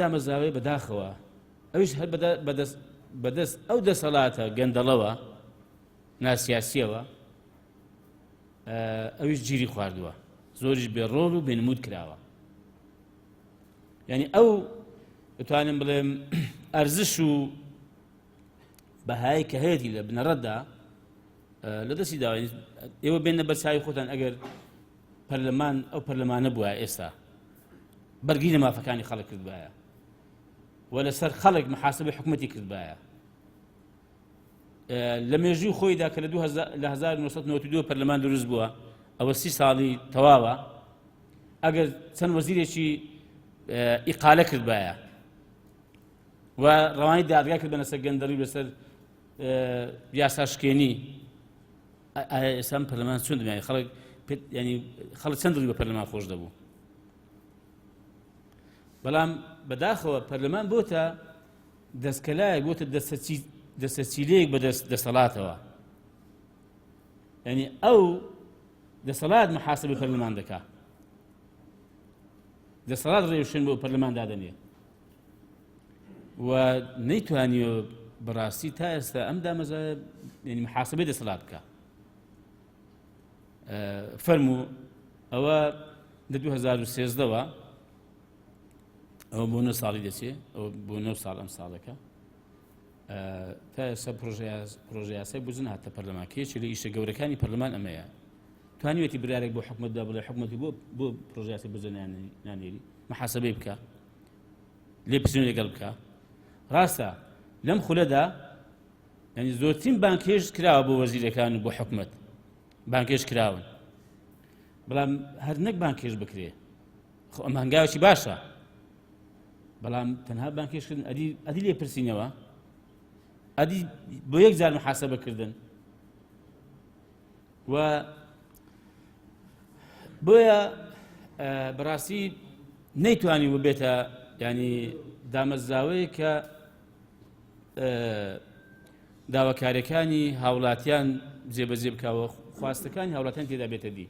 دامەزراوەی بەداخەوە ئەوش هەر بەدەست ئەو دەسەڵاتە گەندەڵەوە ناسیاسیەوە ئەوش گیری خواردووە زۆریش بێڕۆڵ و بێنمود کراوە یعنی ئەو دەتوانم بڵێم ئەرزش و بەهایی کە هەیەی لە بنەڕەتدا لە دەستی داوای ئێوە بێنە بەرچاوی خۆتان ئەگەر پەرلەمان ئەو پەرلەمانە بووە ئێستا بەرگی لە مافەکانی خەڵک کردبایە و لەسەر خەڵک محاسبەی حکومەتی کردبایە لە مێژووی خۆیدا کە لە 1992 پەرلەمان دروست بووە ئەوە 30 ساڵی تەواوە ئەگەر چەند وەزیرێکی ئیقالە کردبایە و ڕەوانی دادگا کرد بە نەسەر گەندەڵی بەسەر یاساشکێنی ئێستا پەرلەمان چۆن دەبێت خەڵک چەند دڵی بە پەرلەمان خۆش دەبوو بەڵام بەداخەوە پەرلەمان بۆتە دەستکەلایەک بۆتە دەسەرچیلەیەک بە دەسەڵاتەوە یعنی ئەو دەسەڵات محاسبەی پەرلەمان دەکات دەسەڵات ڕێوشێن بۆ پەرلەمان دادەنێ و نەیتوانیوە بەڕاستی تا ئێستا ئەم دامەزرایە یعنی محاسبەی دەسەڵات بکە فەرموو ئەوە لە 2013ەوە ئەوە بۆ 9 ساڵی دەچێت ئەو بۆ 9 ساڵ ئەم ساڵەکە تا ئێستا پرۆژە یاسای بزن هاتە پەرلەمانکەیەکی لە ئیشە گەورەکانی پەرلەمان ئەمەیە توانیوێتی برارێک بۆ حکومەتدا بڵێ حکومەتی بۆ پرۆژە یاسای بزن نانێری محاسبەی بکە لێ پرسیۆن لەگەڵ بکە ڕاستە لەم خولەدا یعنی زۆرترین بانکێش کراوە بۆ وەزیرەکان و بۆ حکومەت بانکێش کراون بەڵام هەر نەک بانکێش بکرێ ئەم هەنگاوێکی باشە بەڵام تەنها بانکێشکردن ئەدی لێ پرسینەوە ئەدی بۆ یەک جار محاسبەکردن و بۆیە بەڕاستی نەیتوانی ببێتە ینی دامەزراوەیە کە داواکاریەکانی هاوڵاتیان جێبەجێ بکەوە خواستەکانی هاوڵاتیان تێدا بێتە دی